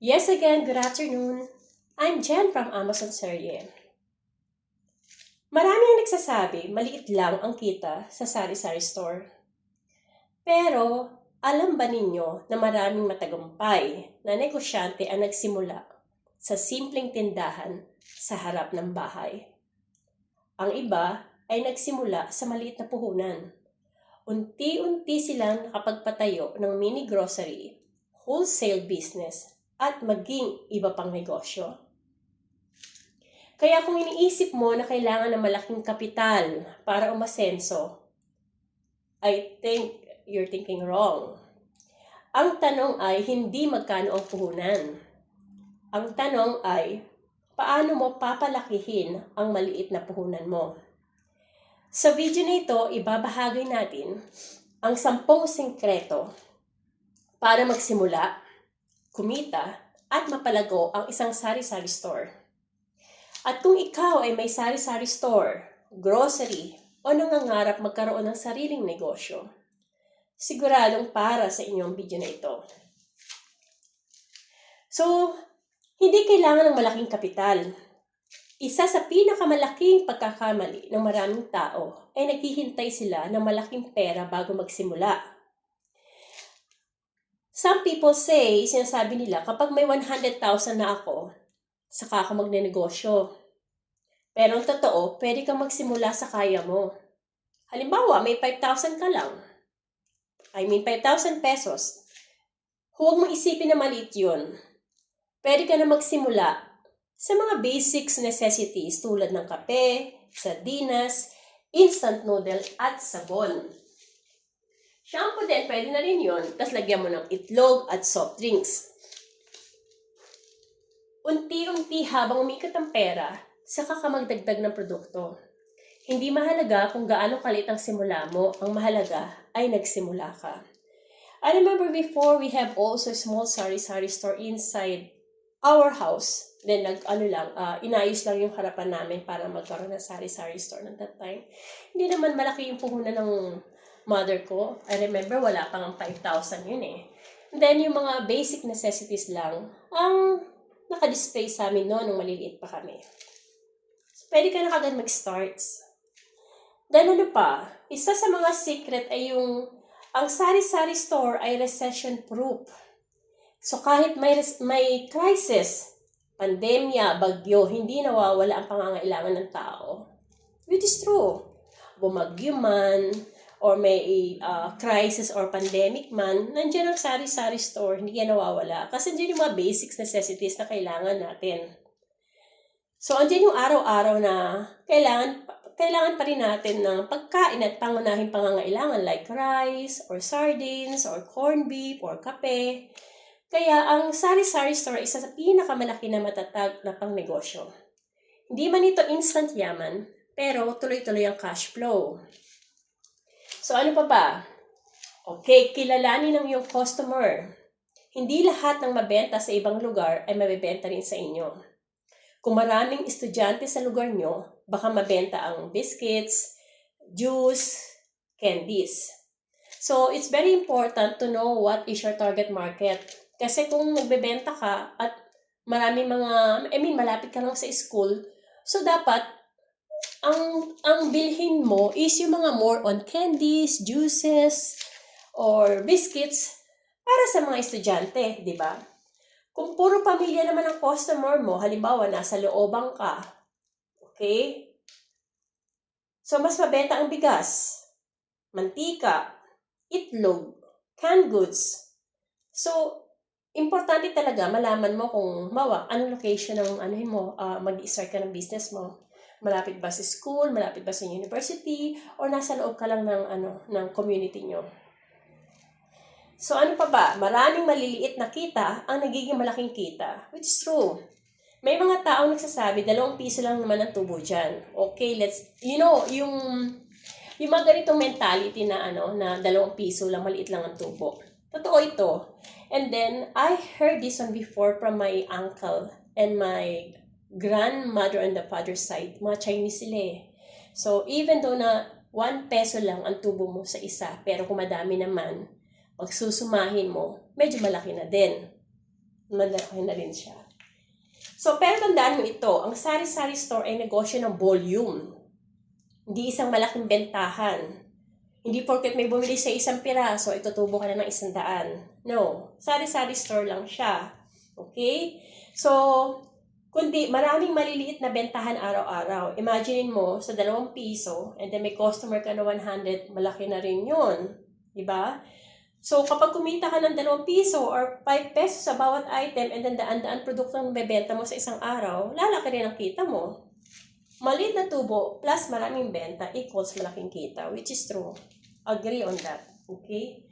Yes again, good afternoon. I'm Jen from Amazon Serye. Marami ang nagsasabi, maliit lang ang kita sa sari-sari store. Pero, alam ba ninyo na maraming matagumpay na negosyante ang nagsimula sa simpleng tindahan sa harap ng bahay? Ang iba ay nagsimula sa maliit na puhunan. Unti-unti silang nakapagpatayo ng mini grocery, wholesale business, at maging iba pang negosyo. Kaya kung iniisip mo na kailangan ng malaking kapital para umasenso, I think you're thinking wrong. Ang tanong ay hindi magkano ang puhunan. Ang tanong ay, paano mo papalakihin ang maliit na puhunan mo? Sa video na ito, ibabahagi natin ang 10 sekreto para magsimula, kumita, at mapalago ang isang sari-sari store. At kung ikaw ay may sari-sari store, grocery, o nangangarap magkaroon ng sariling negosyo, siguradong para sa inyong video na ito. So, hindi kailangan ng malaking kapital. Isa sa pinakamalaking pagkakamali ng maraming tao ay naghihintay sila ng malaking pera bago magsimula. Some people say, sinasabi nila, kapag may 100,000 na ako, saka ako magnenegosyo. Pero ang totoo, pwede kang magsimula sa kaya mo. Halimbawa, may 5,000 ka lang. 5,000 pesos. Huwag mong isipin na maliit yun. Pwede ka na magsimula sa mga basics necessities tulad ng kape, sardinas, instant noodle, at sabon. Shampoo din, pwede na rin yun. Tapos lagyan mo ng itlog at soft drinks. Unti-unti habang umikot ang pera, saka ka magdagdag ng produkto. Hindi mahalaga kung gaano kalit ang simula mo, ang mahalaga ay nagsimula ka. I remember before we have also a small sari-sari store inside our house. Then inayos lang yung harapan namin para magkaroon ng sari-sari store at that time. Hindi naman malaki yung puhunan ng mother ko. I remember wala pang 5,000 yun eh. And then yung mga basic necessities lang ang naka-display sa amin noon nung maliliit pa kami. So, pwede ka na kagad mag-start. Then ano pa, isa sa mga secret ay ang sari-sari store ay recession-proof. So kahit may crisis, pandemya, bagyo, hindi nawawala ang pangangailangan ng tao. Which is true. Bumagyo man, or may crisis or pandemic man, nandiyan ang sari-sari store, hindi yan nawawala. Kasi nandiyan yung mga basics necessities na kailangan natin. So, andyan yung araw-araw na kailangan pa rin natin ng pagkain at pangunahing pangangailangan like rice, or sardines, or corned beef, or kape. Kaya ang sari-sari store ay isa sa pinakamalaki na matatag na pangnegosyo. Hindi man ito instant yaman, pero tuloy-tuloy ang cash flow. So ano pa ba? Okay, kilalanin ng iyong customer. Hindi lahat ng mabenta sa ibang lugar ay mabibenta rin sa inyo. Kung maraming estudyante sa lugar nyo, baka mabenta ang biscuits, juice, candies. So it's very important to know what is your target market. Kasi kung nagbebenta ka at malapit ka lang sa school, so dapat ang bilhin mo is yung mga more on candies, juices, or biscuits para sa mga estudyante, di ba? Kung puro pamilya naman ang customer mo, halimbawa nasa looban ka, okay? So mas mabenta ang bigas, mantika, itlog, canned goods. So importante talaga malaman mo kung anong location ng mag-start ka ng business mo. Malapit ba sa school, malapit ba sa university, or nasa loob ka lang ng community nyo. So ano pa ba? Maraming maliliit na kita ang nagiging malaking kita, which is true. May mga tao nagsasabi, 2 piso lang naman ang tubo dyan. Okay, yung mga ganitong mentality na na 2 piso lang, maliit lang ang tubo. Totoo ito. And then, I heard this one before from my uncle and my grandmother on the father's side. Mga Chinese sila eh. So, even though na 1 peso lang ang tubo mo sa isa, pero kung madami naman, pag susumahin mo, medyo malaki na din. malaki na rin siya. So, pero tandaan mo ito, ang sari-sari store ay negosyo ng volume. Hindi isang malaking bentahan. Hindi porket may bumili sa isang piraso, itutubo ka na ng 100. No, sari-sari store lang siya. Okay? So, kundi maraming maliliit na bentahan araw-araw. Imagine mo, sa 2 piso, and then may customer ka na 100, malaki na rin yun. Diba? So, kapag kumita ka ng 2 piso or 5 pesos sa bawat item and then daan-daan produktong bebenta mo sa isang araw, lalaki rin ang kita mo. Maliit na tubo plus maraming benta equals malaking kita, which is true. Agree on that. Okay?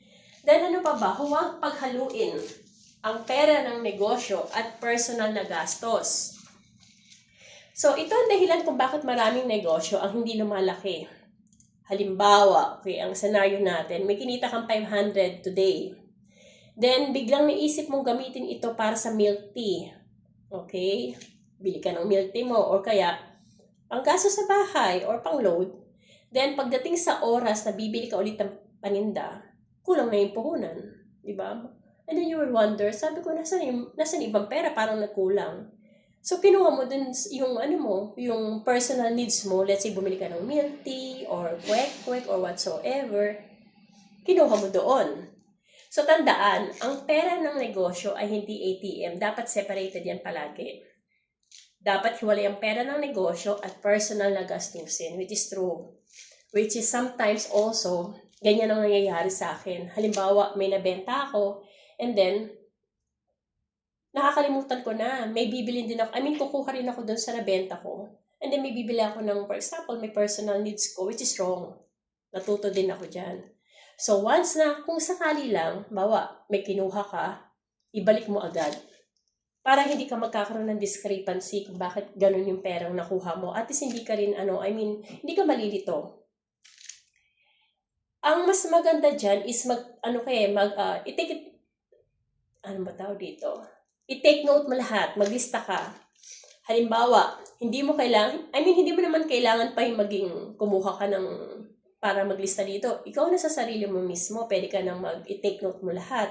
Then ano pa ba? Huwag paghaluin ang pera ng negosyo at personal na gastos. So, ito ang dahilan kung bakit maraming negosyo ang hindi lumalaki. Halimbawa, okay, ang senaryo natin, may kinita kang 500 today. Then, biglang naisip mong gamitin ito para sa milk tea. Okay? Bili ka ng milk tea mo or kaya pang gasto sa bahay or pang load. Then, pagdating sa oras na bibili ka ulit ng paninda, kulang na yung puhunan. Diba? And then you will wonder, sabi ko, nasan ibang pera? Parang nagkulang. So, kinuha mo dun yung personal needs mo. Let's say, bumili ka ng milk tea or kwek-kwek or whatsoever. Kinuha mo doon. So, tandaan, ang pera ng negosyo ay hindi ATM. Dapat separated yan palagi. Dapat hiwalay ang pera ng negosyo at personal na gastusin, which is true. Which is sometimes also, ganyan ang nangyayari sa akin. Halimbawa, may nabenta ako, and then, nakakalimutan ko na. May bibilin din ako. Kukuha rin ako doon sa nabenta ko. And then may bibili ako ng, for example, may personal needs ko, which is wrong. Natuto din ako dyan. So once na, kung sakali lang, bawa, may kinuha ka, ibalik mo agad. Para hindi ka magkakaroon ng discrepancy kung bakit ganun yung perang nakuha mo. At least hindi ka rin, hindi ka malilito. Ang mas maganda dyan is i-take note mo lahat, maglista ka. Halimbawa, hindi mo naman kailangan pa yung kumuha ka ng para maglista dito. Ikaw na sa sarili mo mismo, pwede ka nang i-take note mo lahat.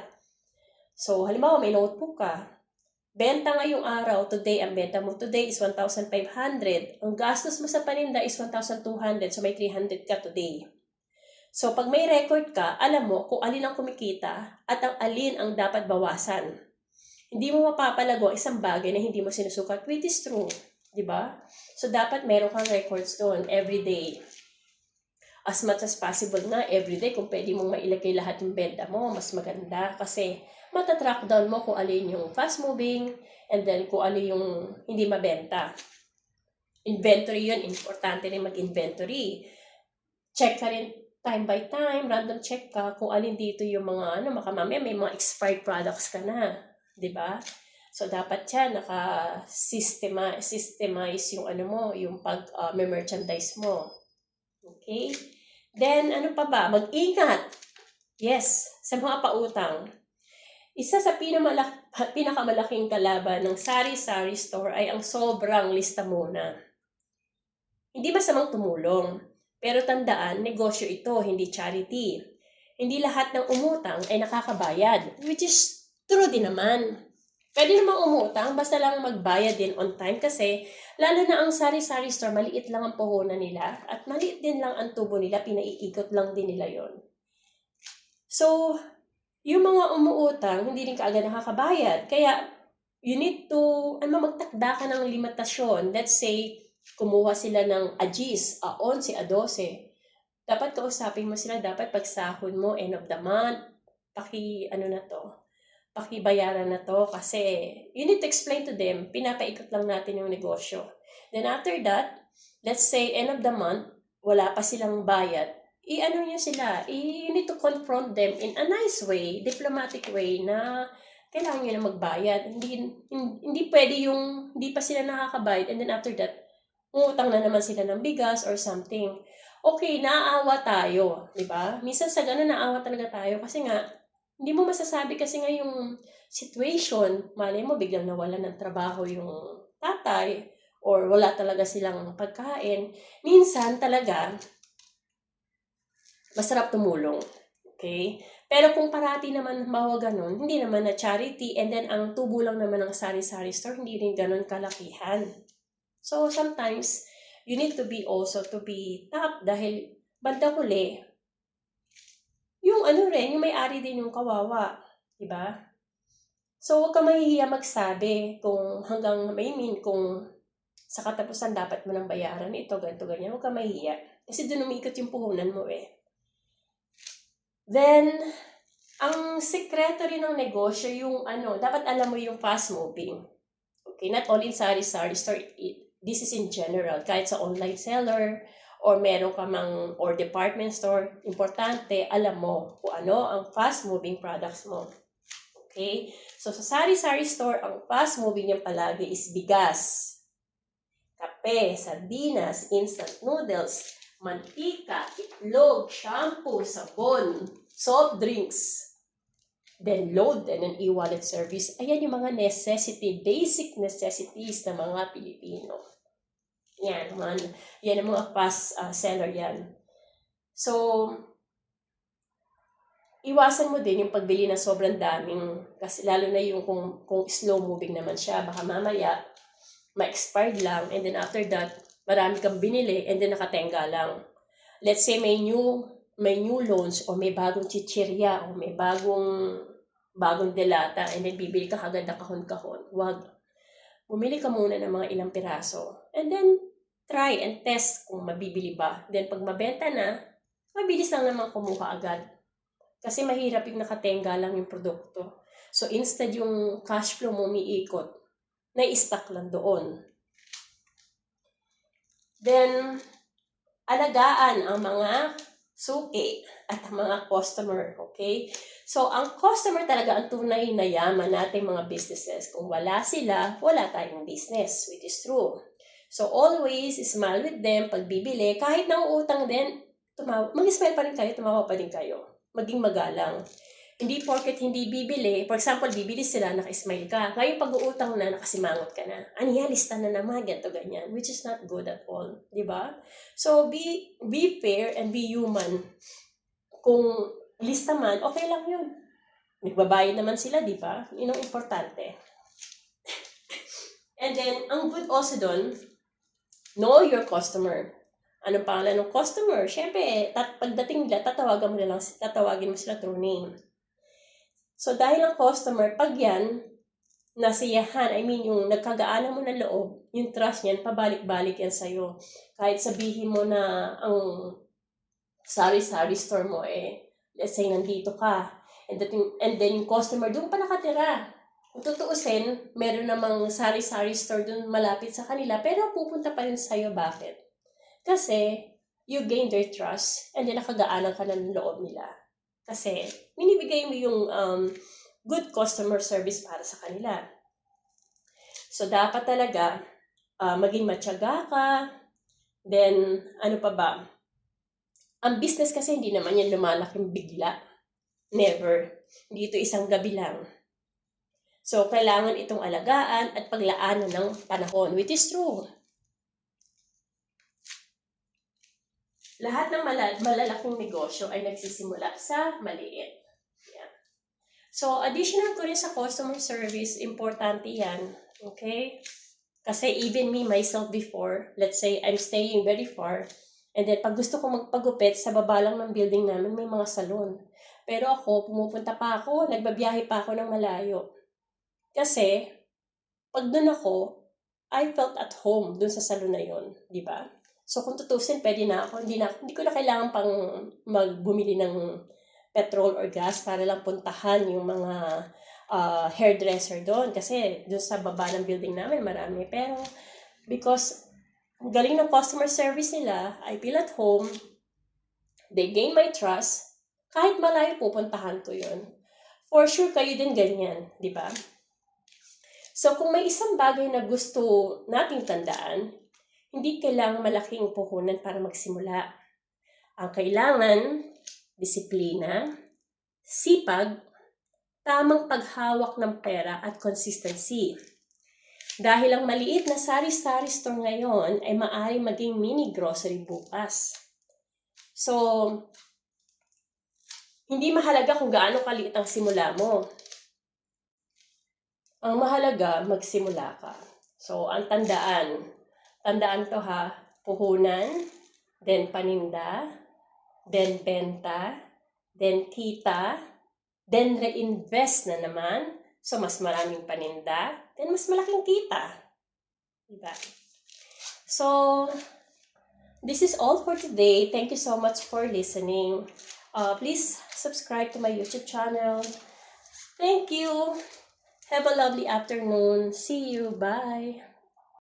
So, halimbawa, may notebook ka. Benta ngayong araw, today, ang benta mo today is 1,500. Ang gastos mo sa paninda is 1,200, so may 300 ka today. So, pag may record ka, alam mo kung alin ang kumikita at ang alin ang dapat bawasan. Hindi mo mapapalago isang bagay na hindi mo sinusukat, which is true. Diba? So, dapat meron kang records doon every day. As much as possible na every day, kung pwede mong mailagay lahat yung benta mo, mas maganda. Kasi, matatrack down mo kung alin yung fast moving and then kung alin yung hindi mabenta. Inventory yun. Importante rin mag-inventory. Check ka rin time by time, random check ka kung alin dito yung mga, makamamaya may mga expired products ka na. Diba? So, dapat yan, naka-systemize yung yung pag-merchandise mo. Okay? Then, ano pa ba? Mag-ingat. Yes, sa mga pautang. Isa sa pinakamalaking kalaban ng sari-sari store ay ang sobrang lista muna. Hindi masamang tumulong. Pero tandaan, negosyo ito, hindi charity. Hindi lahat ng umutang ay nakakabayad, which is true din naman. Pwede namang umutang, basta lang magbayad din on time kasi lalo na ang sari-sari store, maliit lang ang puhunan nila at maliit din lang ang tubo nila, pinaiikot lang din nila yon. So, yung mga umuutang, hindi din kaagad nakakabayad. Kaya, you need to, magtakda ka ng limitasyon. Let's say, kumuha sila ng AGIS, A11, A12. Dapat kausapin mo sila, dapat pagsahod mo, end of the month, pakibayaran na to kasi you need to explain to them, pinapaikot lang natin yung negosyo. Then after that, let's say end of the month, wala pa silang bayad, you need to confront them in a nice way, diplomatic way na kailangan nyo na magbayad. Hindi pwede yung hindi pa sila nakakabayad and then after that, utang na naman sila ng bigas or something. Okay, naaawa tayo, di ba? Minsan sa ganun naawa talaga tayo kasi nga, hindi mo masasabi kasi nga yung situation, malay mo biglang nawalan ng trabaho yung tatay or wala talaga silang pagkain. Minsan talaga, masarap tumulong. Okay? Pero kung parati naman mawa ganun, hindi naman na charity, and then ang tubo lang naman ng sari-sari store, hindi rin ganun kalakihan. So sometimes, you need to be also to be top dahil banda huli, yung yung may-ari din yung kawawa. Diba? So, huwag ka mahihiya magsabi kung kung sa katapusan dapat mo nang bayaran ito, ganito, ganyan. Huwag ka mahihiya. Kasi doon umiikot yung puhunan mo eh. Then, ang sekreto rin ng negosyo, yung dapat alam mo yung fast moving. Okay, not all in sari-sari store. This is in general. Kahit sa online seller, or meron ka or department store, importante, alam mo kung ano ang fast-moving products mo. Okay? So, sa sari-sari store, ang fast-moving niya palagi is bigas, kape, sardinas, instant noodles, mantika, itlog, shampoo, sabon, soft drinks, then load and an e-wallet service. Ayan yung mga basic necessities ng mga Pilipino. Yan ang mga fast seller yan. So, iwasan mo din yung pagbili ng sobrang daming, kasi lalo na yung kung slow moving naman siya, baka mamaya ma-expired lang, and then after that, marami kang binili, and then nakatenga lang. Let's say may new loans, o may bagong chichirya, o may bagong delata, and then bibili ka agad na kahon-kahon. Wag. Bumili ka muna ng mga ilang piraso, and then try and test kung mabibili ba. Then pag mabenta na, mabilis lang naman kumuha agad. Kasi mahirap yung nakatenga lang yung produkto. So instead yung cash flow mo umiikot, na-stock lang doon. Then, alagaan ang mga suki at ang mga customer, okay? So, ang customer talaga ang tunay na yaman nating mga businesses. Kung wala sila, wala tayong business, which is true. So, always smile with them pag bibili. Kahit nauutang din, mag-smile pa rin kayo, tumawa pa rin kayo. Maging magalang. Hindi porket hindi bibili, for example, bibili sila, naka-smile ka. Ngayon pag-uutang na, nakasimangot ka na. Aniya, lista na naman, ganito, ganyan. Which is not good at all. Diba? So, be fair and be human. Kung lista man, okay lang yun. Nagbabayad naman sila, diba? Yun ang importante. And then, ang good also doon, know your customer. Anong pangalan ng customer? Siyempre, pagdating nila, tatawagin mo sila through name. So, dahil ang customer, pag yan, nasiyahan, yung nagkagaanan mo ng loob, yung trust niyan, pabalik-balik yan sa'yo. Kahit sabihin mo na ang sari-sari store mo, let's say, nandito ka, and then yung customer, doon pa nakatira. Kung tutuusin, meron namang sari-sari store doon malapit sa kanila, pero pupunta pa rin sa'yo. Bakit? Kasi, you gain their trust, and then nakagaanan ka ng loob nila. Kasi, minibigay mo yung good customer service para sa kanila. So, dapat talaga, maging matyaga ka. Then, ano pa ba? Ang business kasi hindi naman yan lumalaking bigla. Never. Hindi ito isang gabi lang. So, kailangan itong alagaan at paglaanan ng panahon, which is true. Lahat ng malalaking negosyo ay nagsisimula sa maliit. Yeah. So, additional ko rin sa customer service, importante yan. Okay? Kasi even me, myself before, let's say I'm staying very far, and then pag gusto ko magpagupit, sa baba lang ng building namin, may mga salon. Pero ako, pumupunta pa ako, nagbabiyahe pa ako ng malayo. Kasi, pag doon ako, I felt at home doon sa salon na yon, di ba? So, kung tutusin, pwede na ako. Hindi ko na kailangan pang bumili ng petrol or gas para lang puntahan yung mga hairdresser doon. Kasi doon sa baba ng building namin, marami. Pero, because galing ng customer service nila, I feel at home, they gain my trust, kahit malayo pupuntahan ko yun. For sure, kayo din ganyan, di ba? So, kung may isang bagay na gusto nating tandaan, hindi kailangan malaking puhunan para magsimula. Ang kailangan, disiplina, sipag, tamang paghawak ng pera at consistency. Dahil ang maliit na sari-sari store ngayon ay maaaring maging mini grocery bukas. So, Hindi mahalaga kung gaano kaliit ang simula mo. Ang mahalaga, magsimula ka. So, ang tandaan to ha, puhunan, then paninda, then benta, then kita, then reinvest na naman. So, mas maraming paninda, then mas malaking kita. Diba? So, this is all for today. Thank you so much for listening. Please subscribe to my YouTube channel. Thank you. Have a lovely afternoon. See you. Bye.